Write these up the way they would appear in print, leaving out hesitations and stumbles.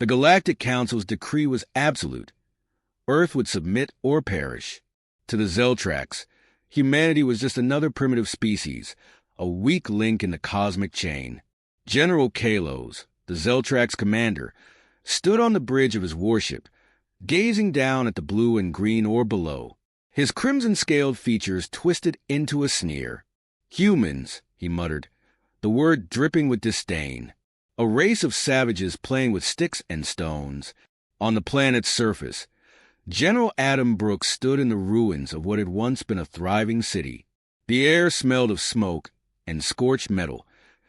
The Galactic Council's decree was absolute. Earth would submit or perish. To the Zeltrax, humanity was just another primitive species, a weak link in the cosmic chain. General Kalos, the Zeltrax commander, stood on the bridge of his warship, gazing down at the blue and green orb below. His crimson-scaled features twisted into a sneer. "Humans," he muttered, the word dripping with disdain. A race of savages playing with sticks and stones. On the planet's surface, General Adam Brooks stood in the ruins of what had once been a thriving city. The air smelled of smoke and scorched metal,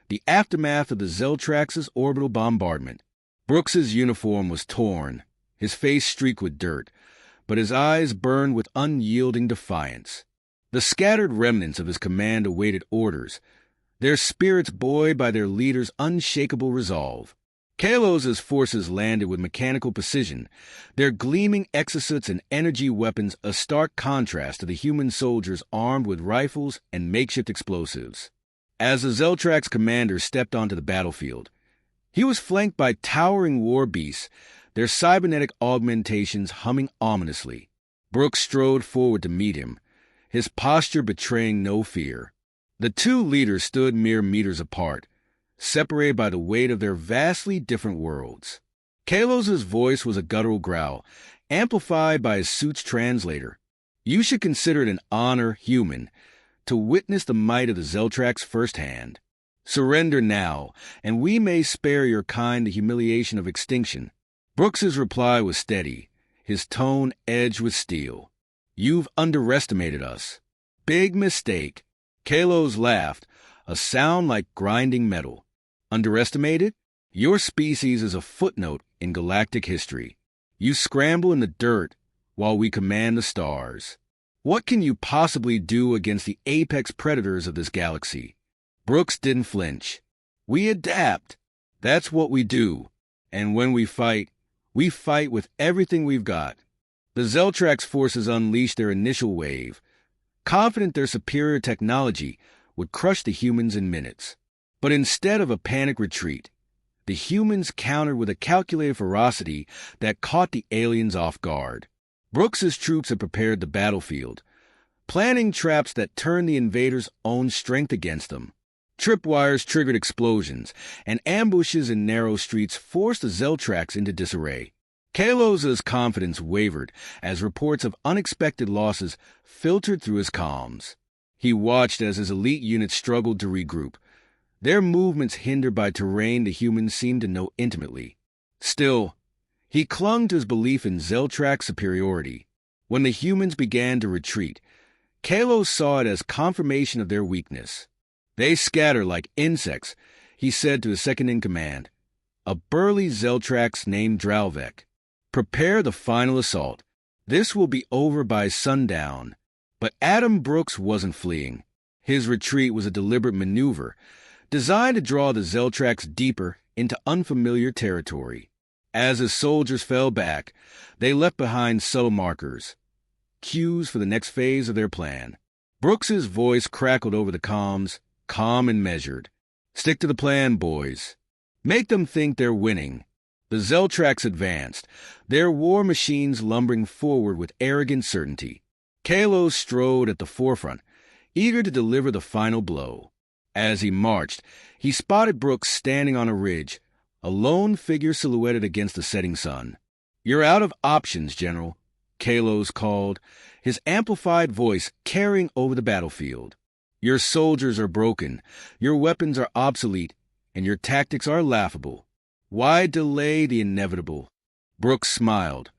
the aftermath of the Zeltrax's orbital bombardment. Brooks's uniform was torn, his face streaked with dirt, but his eyes burned with unyielding defiance. The scattered remnants of his command awaited orders, their spirits buoyed by their leader's unshakable resolve. Kalos's forces landed with mechanical precision, their gleaming exosuits and energy weapons a stark contrast to the human soldiers armed with rifles and makeshift explosives. As the Zeltrax commander stepped onto the battlefield, he was flanked by towering war beasts, their cybernetic augmentations humming ominously. Brooks strode forward to meet him, his posture betraying no fear. The two leaders stood mere meters apart, separated by the weight of their vastly different worlds. Kalos's voice was a guttural growl, amplified by his suit's translator. "You should consider it an honor, human, to witness the might of the Zeltrax firsthand. Surrender now, and we may spare your kind the humiliation of extinction." Brooks's reply was steady, his tone edged with steel. "You've underestimated us." "Big mistake." Kalos laughed, a sound like grinding metal. "Underestimated? Your species is a footnote in galactic history. You scramble in the dirt while we command the stars. What can you possibly do against the apex predators of this galaxy?" Brooks didn't flinch. "We adapt. That's what we do. And when we fight with everything we've got." The Zeltrax forces unleashed their initial wave, confident their superior technology would crush the humans in minutes. But instead of a panicked retreat, the humans countered with a calculated ferocity that caught the aliens off guard. Brooks's troops had prepared the battlefield, planning traps that turned the invaders' own strength against them. Tripwires triggered explosions, and ambushes in narrow streets forced the Zeltrax into disarray. Kalos's confidence wavered as reports of unexpected losses filtered through his comms. He watched as his elite units struggled to regroup, their movements hindered by terrain the humans seemed to know intimately. Still, he clung to his belief in Zeltrax superiority. When the humans began to retreat, Kalos saw it as confirmation of their weakness. "They scatter like insects," he said to his second-in-command, a burly Zeltrax named Dralvek. "Prepare the final assault. This will be over by sundown." But Adam Brooks wasn't fleeing. His retreat was a deliberate maneuver, designed to draw the Zeltrax deeper into unfamiliar territory. As his soldiers fell back, they left behind subtle markers, cues for the next phase of their plan. Brooks's voice crackled over the comms, calm and measured. "Stick to the plan, boys. Make them think they're winning." The Zeltrax advanced, their war machines lumbering forward with arrogant certainty. Kalos strode at the forefront, eager to deliver the final blow. As he marched, he spotted Brooks standing on a ridge, a lone figure silhouetted against the setting sun. "You're out of options, General," Kalos called, his amplified voice carrying over the battlefield. "Your soldiers are broken, your weapons are obsolete, and your tactics are laughable. Why delay the inevitable?" Brooks smiled,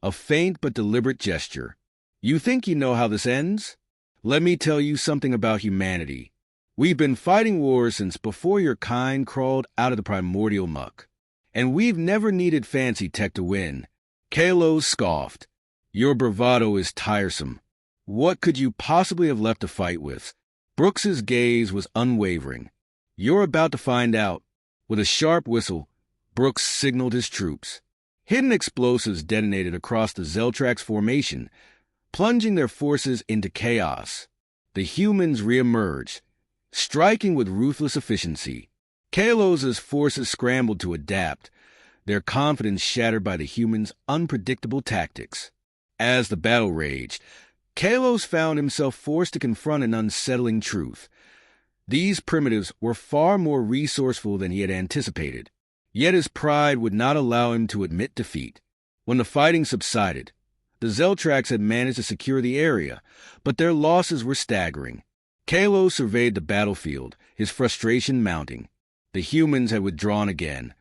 a faint but deliberate gesture. "You think you know how this ends? Let me tell you something about humanity. We've been fighting wars since before your kind crawled out of the primordial muck. And we've never needed fancy tech to win." Kalos scoffed. "Your bravado is tiresome. What could you possibly have left to fight with?" Brooks's gaze was unwavering. "You're about to find out." With a sharp whistle, Brooks signaled his troops. Hidden explosives detonated across the Zeltrax formation, plunging their forces into chaos. The humans reemerged, striking with ruthless efficiency. Kalos's forces scrambled to adapt, their confidence shattered by the humans' unpredictable tactics. As the battle raged, Kalos found himself forced to confront an unsettling truth. These primitives were far more resourceful than he had anticipated, yet his pride would not allow him to admit defeat. When the fighting subsided, the Zeltrax had managed to secure the area, but their losses were staggering. Kalos surveyed the battlefield, his frustration mounting. The humans had withdrawn again,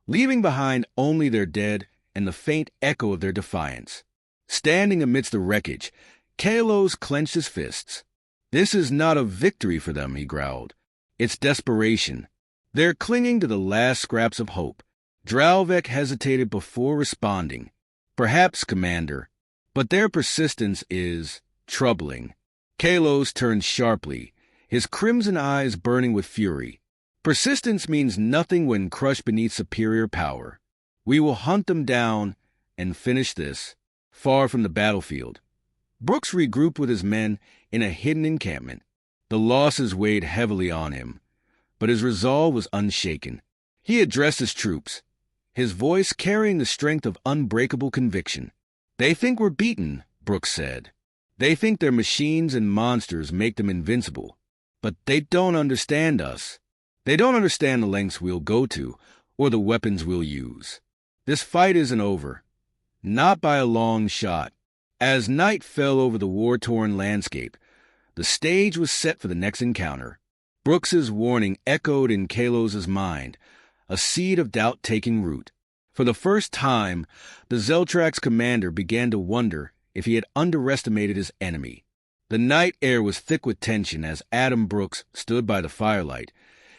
leaving behind only their dead and the faint echo of their defiance. Standing amidst the wreckage, Kalos clenched his fists. "This is not a victory for them," he growled. "It's desperation. They're clinging to the last scraps of hope." Dralvek hesitated before responding. "Perhaps, Commander, but their persistence is troubling." Kalos turned sharply, his crimson eyes burning with fury. "Persistence means nothing when crushed beneath superior power. We will hunt them down and finish this." Far from the battlefield, Brooks regrouped with his men in a hidden encampment. The losses weighed heavily on him, but his resolve was unshaken. He addressed his troops, his voice carrying the strength of unbreakable conviction. "They think we're beaten," Brooks said. "They think their machines and monsters make them invincible. But they don't understand us. They don't understand the lengths we'll go to or the weapons we'll use. This fight isn't over. Not by a long shot." As night fell over the war-torn landscape, the stage was set for the next encounter. Brooks's warning echoed in Kalos's mind, a seed of doubt taking root. For the first time, the Zeltrax commander began to wonder if he had underestimated his enemy. The night air was thick with tension as Adam Brooks stood by the firelight,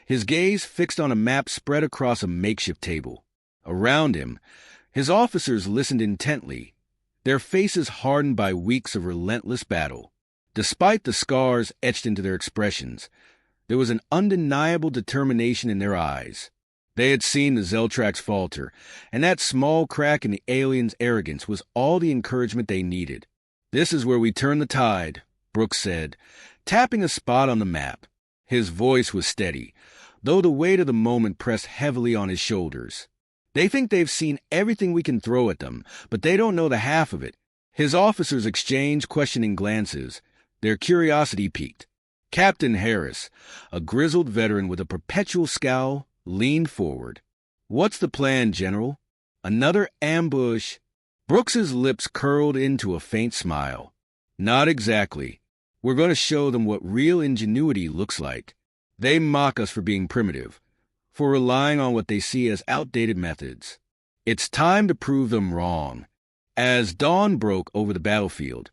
his gaze fixed on a map spread across a makeshift table. Around him, his officers listened intently, their faces hardened by weeks of relentless battle. Despite the scars etched into their expressions, there was an undeniable determination in their eyes. They had seen the Zeltrax falter, and that small crack in the aliens' arrogance was all the encouragement they needed. "This is where we turn the tide," Brooks said, tapping a spot on the map. His voice was steady, though the weight of the moment pressed heavily on his shoulders. "They think they've seen everything we can throw at them, but they don't know the half of it." His officers exchanged questioning glances, their curiosity piqued. Captain Harris, a grizzled veteran with a perpetual scowl, leaned forward. "What's the plan, General? Another ambush?" Brooks's lips curled into a faint smile. "Not exactly. We're going to show them what real ingenuity looks like. They mock us for being primitive, for relying on what they see as outdated methods. It's time to prove them wrong." As dawn broke over the battlefield,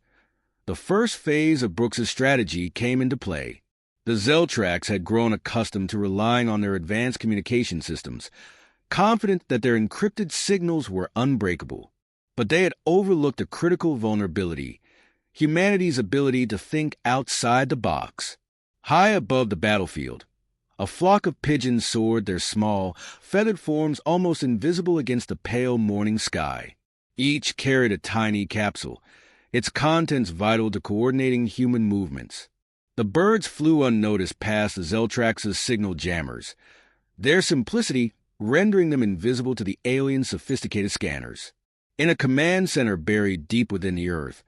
the first phase of Brooks's strategy came into play. The Zeltrax had grown accustomed to relying on their advanced communication systems, confident that their encrypted signals were unbreakable. But they had overlooked a critical vulnerability: humanity's ability to think outside the box. High above the battlefield, a flock of pigeons soared, their small, feathered forms almost invisible against the pale morning sky. Each carried a tiny capsule, its contents vital to coordinating human movements. The birds flew unnoticed past the Zeltrax's signal jammers, their simplicity rendering them invisible to the alien sophisticated scanners. In a command center buried deep within the earth,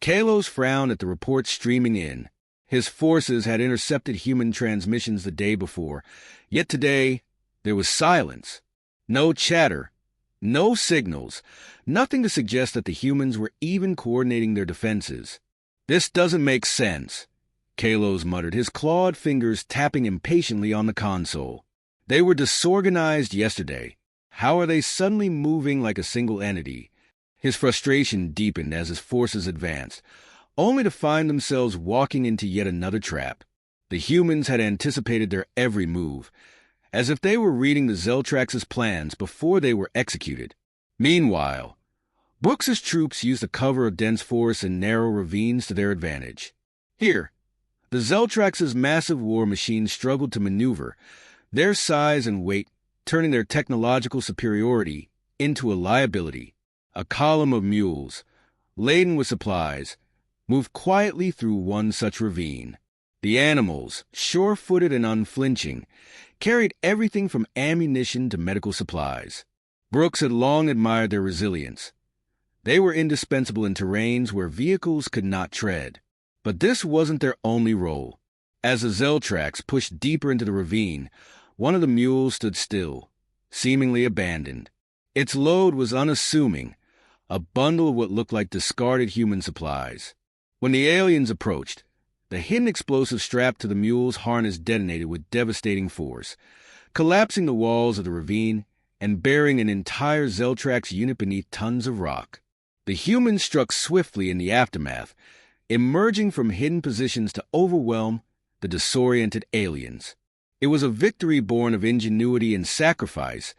Kalos frowned at the reports streaming in. His forces had intercepted human transmissions the day before, yet today there was silence. No chatter, no signals, nothing to suggest that the humans were even coordinating their defenses. "This doesn't make sense," Kalos muttered, his clawed fingers tapping impatiently on the console. "They were disorganized yesterday. How are they suddenly moving like a single entity?" His frustration deepened as his forces advanced, only to find themselves walking into yet another trap. The humans had anticipated their every move, as if they were reading the Zeltrax's plans before they were executed. Meanwhile, Brooks's troops used the cover of dense forests and narrow ravines to their advantage. Here, the Zeltrax's massive war machines struggled to maneuver, their size and weight turning their technological superiority into a liability. A column of mules, laden with supplies, moved quietly through one such ravine. The animals, sure-footed and unflinching, carried everything from ammunition to medical supplies. Brooks had long admired their resilience. They were indispensable in terrains where vehicles could not tread. But this wasn't their only role. As the Zeltrax pushed deeper into the ravine, one of the mules stood still, seemingly abandoned. Its load was unassuming, a bundle of what looked like discarded human supplies. When the aliens approached, the hidden explosive strapped to the mule's harness detonated with devastating force, collapsing the walls of the ravine and burying an entire Zeltrax unit beneath tons of rock. The humans struck swiftly in the aftermath, emerging from hidden positions to overwhelm the disoriented aliens. It was a victory born of ingenuity and sacrifice,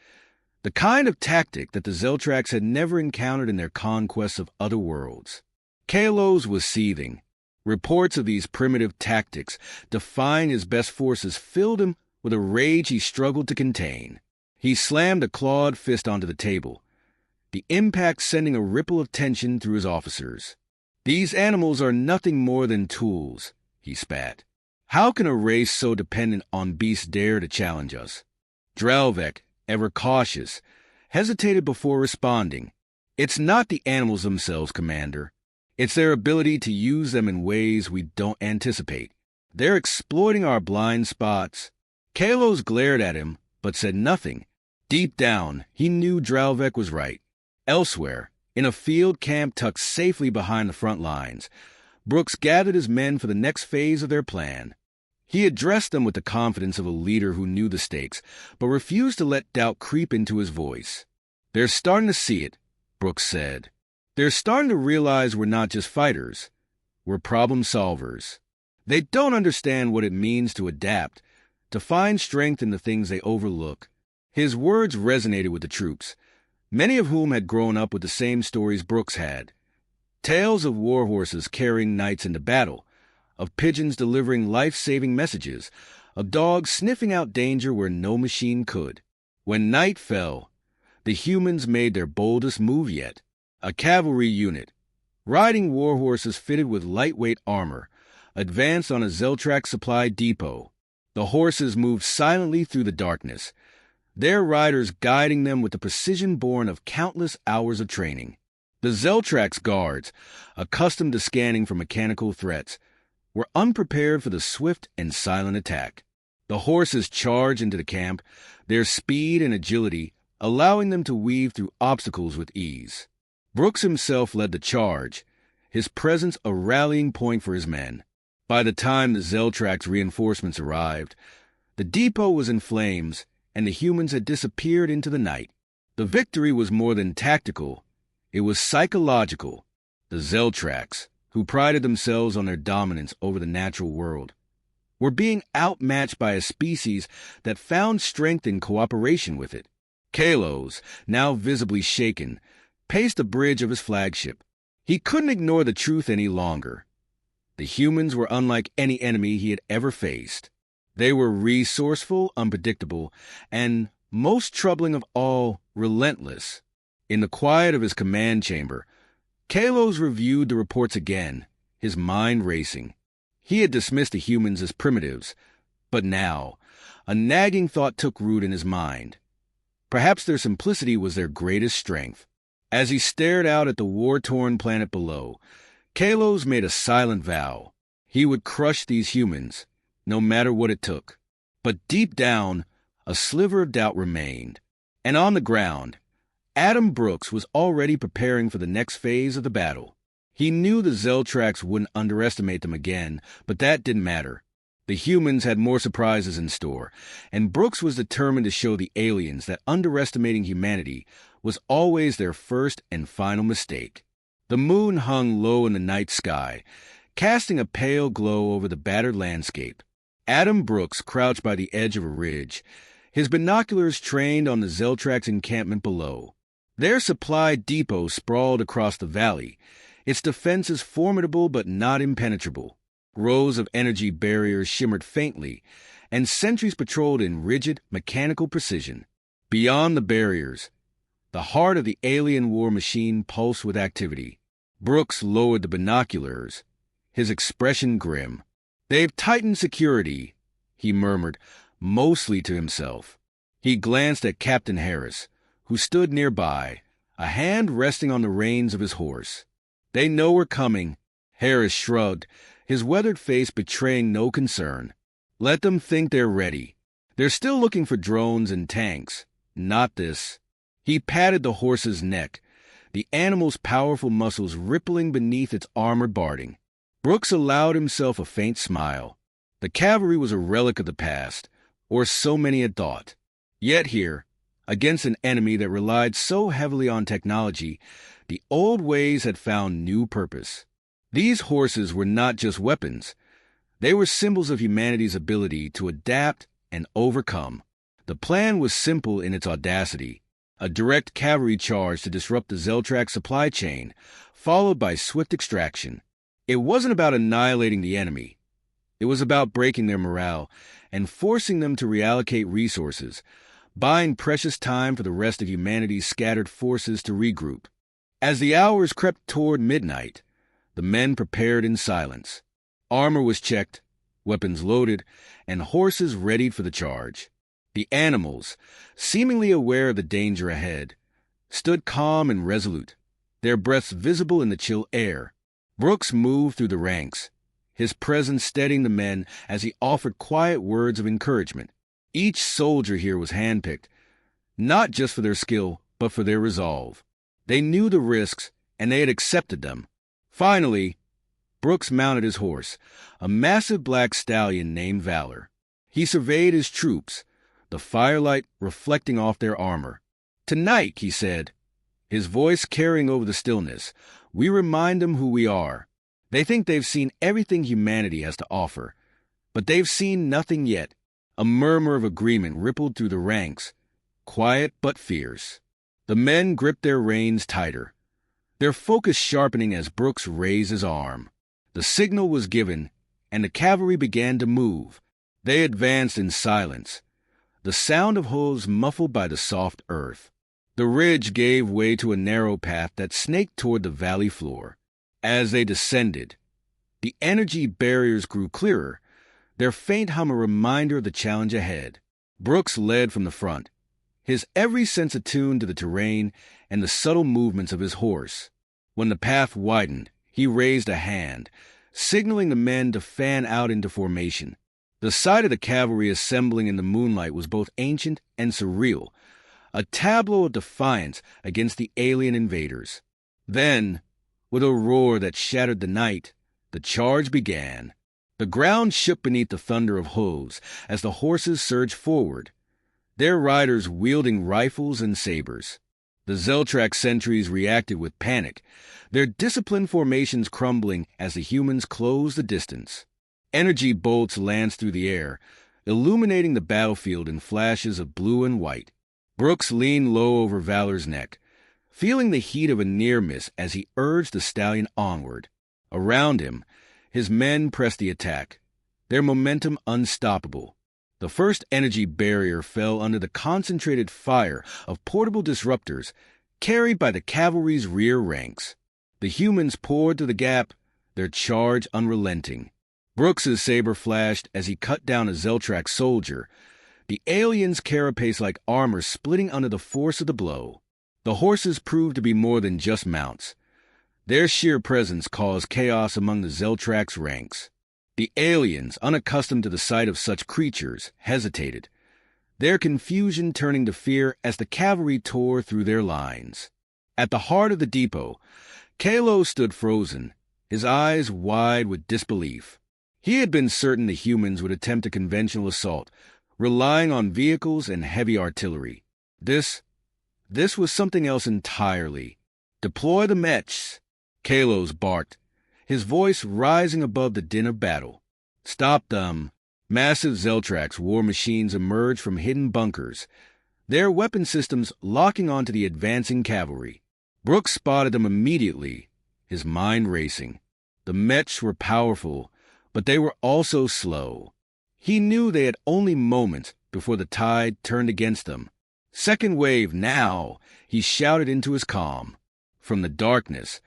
the kind of tactic that the Zeltrax had never encountered in their conquests of other worlds. Kalos was seething. Reports of these primitive tactics defying his best forces filled him with a rage he struggled to contain. He slammed a clawed fist onto the table, the impact sending a ripple of tension through his officers. "These animals are nothing more than tools," he spat. "How can a race so dependent on beasts dare to challenge us?" Drelvek, ever cautious, hesitated before responding. "It's not the animals themselves, Commander. It's their ability to use them in ways we don't anticipate. They're exploiting our blind spots." Kalos glared at him, but said nothing. Deep down, he knew Drelvek was right. Elsewhere, in a field camp tucked safely behind the front lines, Brooks gathered his men for the next phase of their plan. He addressed them with the confidence of a leader who knew the stakes, but refused to let doubt creep into his voice. "They're starting to see it," Brooks said. "They're starting to realize we're not just fighters. We're problem solvers. They don't understand what it means to adapt, to find strength in the things they overlook." His words resonated with the troops, many of whom had grown up with the same stories Brooks had. Tales of war horses carrying knights into battle, of pigeons delivering life-saving messages, of dogs sniffing out danger where no machine could. When night fell, the humans made their boldest move yet. A cavalry unit, riding war horses fitted with lightweight armor, advanced on a Zeltrax supply depot. The horses moved silently through the darkness, their riders guiding them with the precision born of countless hours of training. The Zeltrax guards, accustomed to scanning for mechanical threats, were unprepared for the swift and silent attack. The horses charged into the camp, their speed and agility allowing them to weave through obstacles with ease. Brooks himself led the charge, his presence a rallying point for his men. By the time the Zeltrax reinforcements arrived, the depot was in flames, and the humans had disappeared into the night. The victory was more than tactical, it was psychological. The Zeltrax, who prided themselves on their dominance over the natural world, were being outmatched by a species that found strength in cooperation with it. Kalos, now visibly shaken, paced the bridge of his flagship. He couldn't ignore the truth any longer. The humans were unlike any enemy he had ever faced. They were resourceful, unpredictable, and, most troubling of all, relentless. In the quiet of his command chamber, Kalos reviewed the reports again, his mind racing. He had dismissed the humans as primitives, but now, a nagging thought took root in his mind. Perhaps their simplicity was their greatest strength. As he stared out at the war-torn planet below, Kalos made a silent vow. He would crush these humans, no matter what it took. But deep down, a sliver of doubt remained. And on the ground, Adam Brooks was already preparing for the next phase of the battle. He knew the Zeltrax wouldn't underestimate them again, but that didn't matter. The humans had more surprises in store, and Brooks was determined to show the aliens that underestimating humanity was always their first and final mistake. The moon hung low in the night sky, casting a pale glow over the battered landscape. Adam Brooks crouched by the edge of a ridge, his binoculars trained on the Zeltrax encampment below. Their supply depot sprawled across the valley, its defenses formidable but not impenetrable. Rows of energy barriers shimmered faintly, and sentries patrolled in rigid, mechanical precision. Beyond the barriers, the heart of the alien war machine pulsed with activity. Brooks lowered the binoculars, his expression grim. "They've tightened security," he murmured, mostly to himself. He glanced at Captain Harris, who stood nearby, a hand resting on the reins of his horse. "They know we're coming." Harris shrugged, his weathered face betraying no concern. "Let them think they're ready. They're still looking for drones and tanks. Not this." He patted the horse's neck, the animal's powerful muscles rippling beneath its armored barding. Brooks allowed himself a faint smile. The cavalry was a relic of the past, or so many had thought. Yet here, against an enemy that relied so heavily on technology, the old ways had found new purpose. These horses were not just weapons. They were symbols of humanity's ability to adapt and overcome. The plan was simple in its audacity: a direct cavalry charge to disrupt the Zeltrak supply chain, followed by swift extraction. It wasn't about annihilating the enemy. It was about breaking their morale and forcing them to reallocate resources, buying precious time for the rest of humanity's scattered forces to regroup. As the hours crept toward midnight, the men prepared in silence. Armor was checked, weapons loaded, and horses readied for the charge. The animals, seemingly aware of the danger ahead, stood calm and resolute, their breaths visible in the chill air. Brooks moved through the ranks, his presence steadying the men as he offered quiet words of encouragement. Each soldier here was handpicked, not just for their skill, but for their resolve. They knew the risks, and they had accepted them. Finally, Brooks mounted his horse, a massive black stallion named Valor. He surveyed his troops, the firelight reflecting off their armor. "Tonight," he said, his voice carrying over the stillness, "we remind them who we are. They think they've seen everything humanity has to offer, but they've seen nothing yet." A murmur of agreement rippled through the ranks, quiet but fierce. The men gripped their reins tighter, their focus sharpening as Brooks raised his arm. The signal was given, and the cavalry began to move. They advanced in silence, the sound of hooves muffled by the soft earth. The ridge gave way to a narrow path that snaked toward the valley floor. As they descended, the energy barriers grew clearer, their faint hum a reminder of the challenge ahead. Brooks led from the front, his every sense attuned to the terrain and the subtle movements of his horse. When the path widened, he raised a hand, signaling the men to fan out into formation. The sight of the cavalry assembling in the moonlight was both ancient and surreal, a tableau of defiance against the alien invaders. Then, with a roar that shattered the night, the charge began. The ground shook beneath the thunder of hooves as the horses surged forward, their riders wielding rifles and sabers. The Zeltrak sentries reacted with panic, their disciplined formations crumbling as the humans closed the distance. Energy bolts lanced through the air, illuminating the battlefield in flashes of blue and white. Brooks leaned low over Valor's neck, feeling the heat of a near miss as he urged the stallion onward. Around him, his men pressed the attack, their momentum unstoppable. The first energy barrier fell under the concentrated fire of portable disruptors carried by the cavalry's rear ranks. The humans poured through the gap, their charge unrelenting. Brooks's saber flashed as he cut down a Zeltrak soldier, the alien's carapace-like armor splitting under the force of the blow. The horses proved to be more than just mounts. Their sheer presence caused chaos among the Zeltrak's ranks. The aliens, unaccustomed to the sight of such creatures, hesitated, their confusion turning to fear as the cavalry tore through their lines. At the heart of the depot, Kalo stood frozen, his eyes wide with disbelief. He had been certain the humans would attempt a conventional assault, relying on vehicles and heavy artillery. This was something else entirely. "Deploy the mechs," Kalos barked, his voice rising above the din of battle. "Stop them." Massive Zeltrax war machines emerged from hidden bunkers, their weapon systems locking onto the advancing cavalry. Brooks spotted them immediately, his mind racing. The mechs were powerful, but they were also slow. He knew they had only moments before the tide turned against them. "Second wave, now!" he shouted into his calm. From the darkness,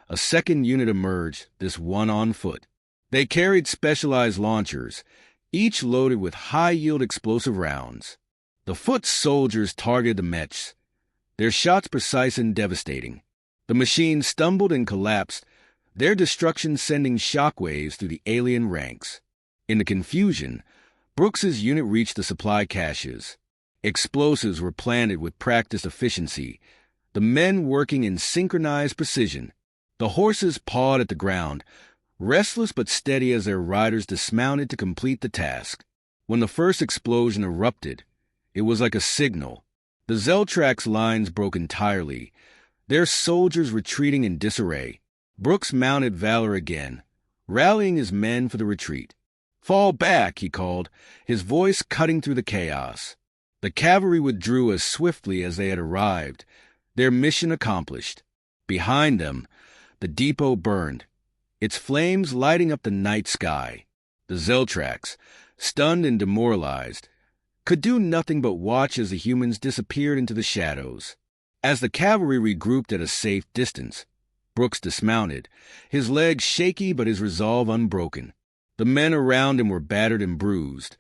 a second unit emerged, this one on foot. They carried specialized launchers, each loaded with high-yield explosive rounds. The foot soldiers targeted the mechs, their shots precise and devastating. The machines stumbled and collapsed, their destruction sending shockwaves through the alien ranks. In the confusion, Brooks's unit reached the supply caches. Explosives were planted with practiced efficiency, the men working in synchronized precision. The horses pawed at the ground, restless but steady as their riders dismounted to complete the task. When the first explosion erupted, it was like a signal. The Zeltrax lines broke entirely, their soldiers retreating in disarray. Brooks mounted valor again, rallying his men for the retreat. "Fall back," he called, his voice cutting through the chaos. The cavalry withdrew as swiftly as they had arrived, their mission accomplished. Behind them, the depot burned, its flames lighting up the night sky. The Zeltrax, stunned and demoralized, could do nothing but watch as the humans disappeared into the shadows. As the cavalry regrouped at a safe distance, Brooks dismounted, his legs shaky but his resolve unbroken. The men around him were battered and bruised,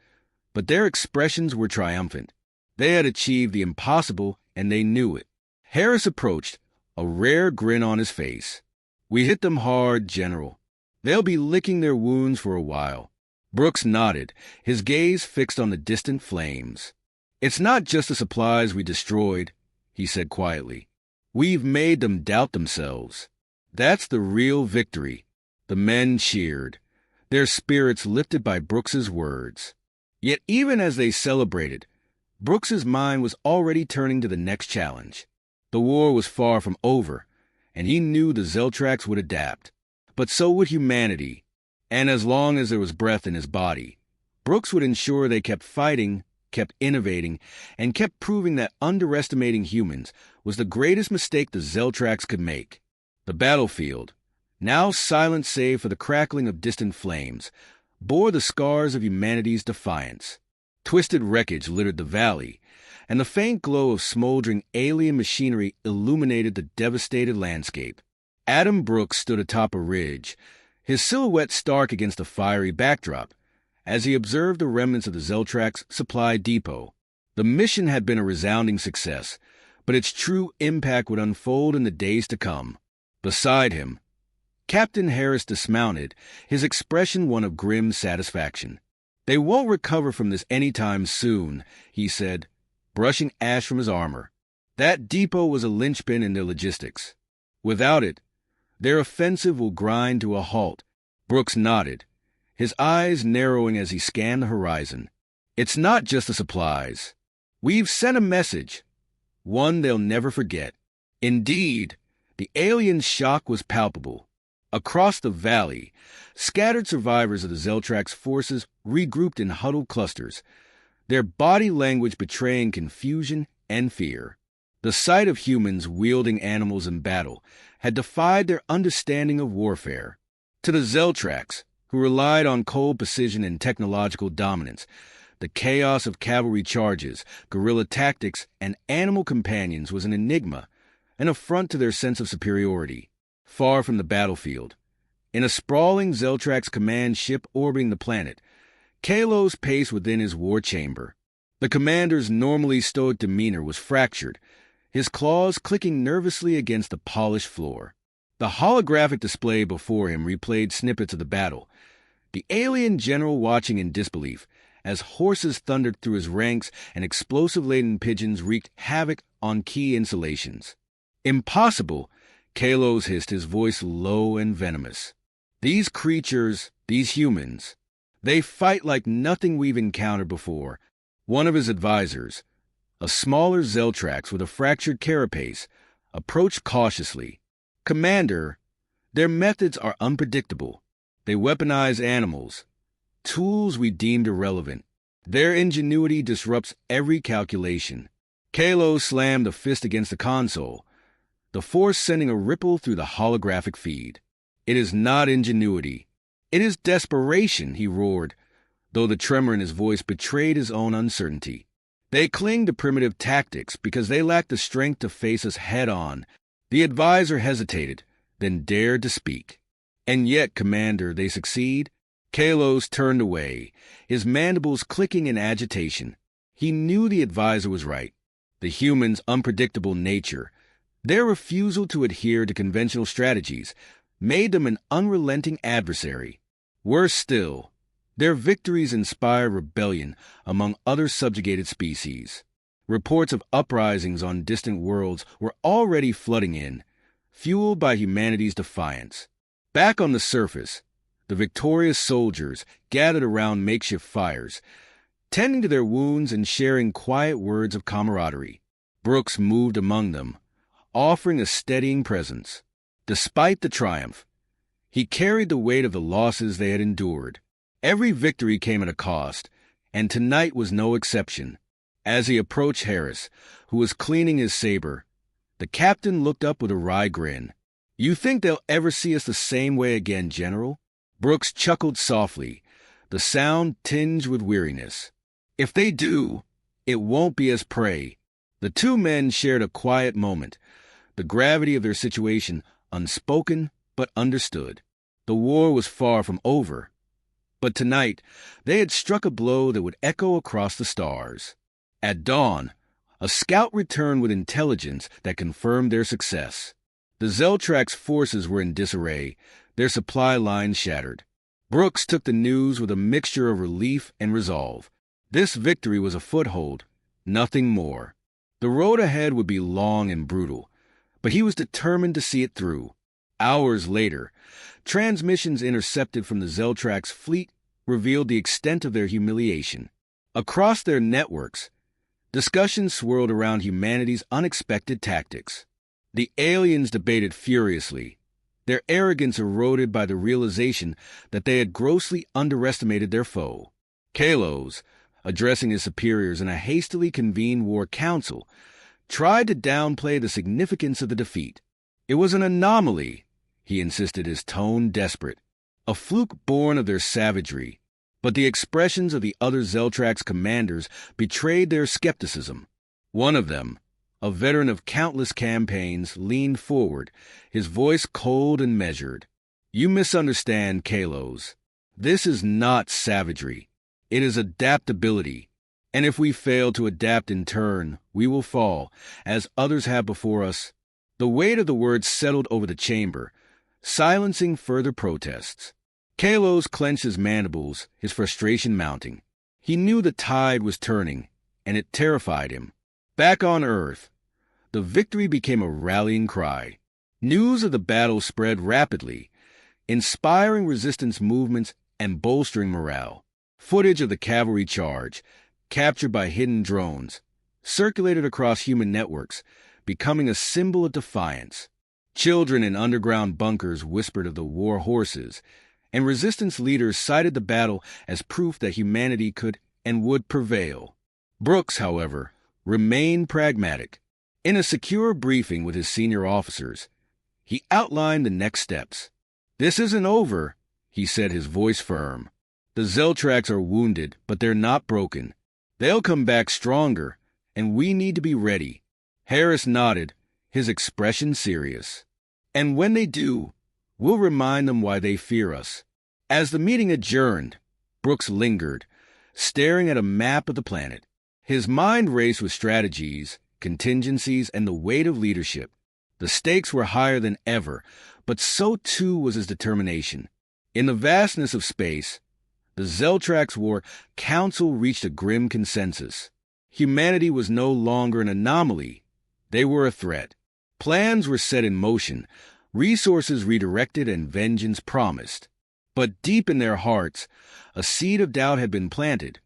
but their expressions were triumphant. They had achieved the impossible, and they knew it. Harris approached, a rare grin on his face. "We hit them hard, General. They'll be licking their wounds for a while." Brooks nodded, his gaze fixed on the distant flames. "It's not just the supplies we destroyed," he said quietly. "We've made them doubt themselves. That's the real victory." The men cheered, their spirits lifted by Brooks's words. Yet even as they celebrated, Brooks's mind was already turning to the next challenge. The war was far from over, and he knew the Zeltrax would adapt. But so would humanity, and as long as there was breath in his body, Brooks would ensure they kept fighting, kept innovating, and kept proving that underestimating humans was the greatest mistake the Zeltrax could make. The battlefield, now silent save for the crackling of distant flames, bore the scars of humanity's defiance. Twisted wreckage littered the valley, and the faint glow of smoldering alien machinery illuminated the devastated landscape. Adam Brooks stood atop a ridge, his silhouette stark against the fiery backdrop, as he observed the remnants of the Zeltrax supply depot. The mission had been a resounding success, but its true impact would unfold in the days to come. Beside him, Captain Harris dismounted, his expression one of grim satisfaction. "They won't recover from this anytime soon," he said, brushing ash from his armor. "That depot was a linchpin in their logistics. Without it, their offensive will grind to a halt." Brooks nodded, his eyes narrowing as he scanned the horizon. "It's not just the supplies. We've sent a message, one they'll never forget." Indeed, the alien shock was palpable. Across the valley, scattered survivors of the Zeltrax forces regrouped in huddled clusters, their body language betraying confusion and fear. The sight of humans wielding animals in battle had defied their understanding of warfare. To the Zeltrax, who relied on cold precision and technological dominance, the chaos of cavalry charges, guerrilla tactics, and animal companions was an enigma, an affront to their sense of superiority. Far from the battlefield, in a sprawling Zeltrax command ship orbiting the planet, Kalos paced within his war chamber. The commander's normally stoic demeanor was fractured, his claws clicking nervously against the polished floor. The holographic display before him replayed snippets of the battle, the alien general watching in disbelief as horses thundered through his ranks and explosive-laden pigeons wreaked havoc on key installations. "Impossible," Kalos hissed, his voice low and venomous. "These creatures, these humans, they fight like nothing we've encountered before." One of his advisors, a smaller Zeltrax with a fractured carapace, approached cautiously. "Commander, their methods are unpredictable. They weaponize animals, tools we deemed irrelevant. Their ingenuity disrupts every calculation." Kalos slammed a fist against the console, the force sending a ripple through the holographic feed. "It is not ingenuity. It is desperation," he roared, though the tremor in his voice betrayed his own uncertainty. "They cling to primitive tactics because they lack the strength to face us head-on." The advisor hesitated, then dared to speak. "And yet, Commander, they succeed?" Kalos turned away, his mandibles clicking in agitation. He knew the advisor was right. The humans' unpredictable nature, their refusal to adhere to conventional strategies, made them an unrelenting adversary. Worse still, their victories inspired rebellion among other subjugated species. Reports of uprisings on distant worlds were already flooding in, fueled by humanity's defiance. Back on the surface, the victorious soldiers gathered around makeshift fires, tending to their wounds and sharing quiet words of camaraderie. Brooks moved among them, offering a steadying presence. Despite the triumph, he carried the weight of the losses they had endured. Every victory came at a cost, and tonight was no exception. As he approached Harris, who was cleaning his saber, the captain looked up with a wry grin. "You think they'll ever see us the same way again, General?" Brooks chuckled softly, the sound tinged with weariness. "If they do, it won't be as prey." The two men shared a quiet moment, the gravity of their situation unspoken but understood. The war was far from over, but tonight they had struck a blow that would echo across the stars. At dawn, a scout returned with intelligence that confirmed their success. The Zeltrax forces were in disarray, their supply lines shattered. Brooks took the news with a mixture of relief and resolve. This victory was a foothold, nothing more. The road ahead would be long and brutal, but he was determined to see it through. Hours later, transmissions intercepted from the Zeltrax fleet revealed the extent of their humiliation. Across their networks, discussions swirled around humanity's unexpected tactics. The aliens debated furiously, their arrogance eroded by the realization that they had grossly underestimated their foe. Kalos, addressing his superiors in a hastily convened war council, tried to downplay the significance of the defeat. It was an anomaly, he insisted, his tone desperate, a fluke born of their savagery. But the expressions of the other Zeltrax commanders betrayed their skepticism. One of them, a veteran of countless campaigns, leaned forward, his voice cold and measured. "You misunderstand, Kalos. This is not savagery. It is adaptability. And if we fail to adapt in turn, we will fall, as others have before us." The weight of the words settled over the chamber, silencing further protests. Kalos clenched his mandibles, his frustration mounting. He knew the tide was turning, and it terrified him. Back on Earth, the victory became a rallying cry. News of the battle spread rapidly, inspiring resistance movements and bolstering morale. Footage of the cavalry charge, captured by hidden drones, circulated across human networks, becoming a symbol of defiance. Children in underground bunkers whispered of the war horses, and resistance leaders cited the battle as proof that humanity could and would prevail. Brooks, however, remained pragmatic. In a secure briefing with his senior officers, he outlined the next steps. "This isn't over," he said, his voice firm. "The Zeltrax are wounded, but they're not broken. They'll come back stronger, and we need to be ready." Harris nodded, his expression serious. "And when they do, we'll remind them why they fear us." As the meeting adjourned, Brooks lingered, staring at a map of the planet. His mind raced with strategies, contingencies, and the weight of leadership. The stakes were higher than ever, but so too was his determination. In the vastness of space, the Zeltrax War Council reached a grim consensus. Humanity was no longer an anomaly. They were a threat. Plans were set in motion, resources redirected, and vengeance promised. But deep in their hearts, a seed of doubt had been planted,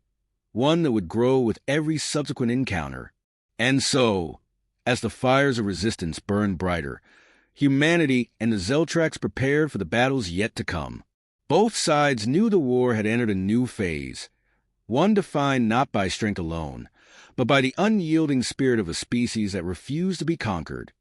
one that would grow with every subsequent encounter. And so, as the fires of resistance burned brighter, humanity and the Zeltrax prepared for the battles yet to come. Both sides knew the war had entered a new phase, one defined not by strength alone, but by the unyielding spirit of a species that refused to be conquered.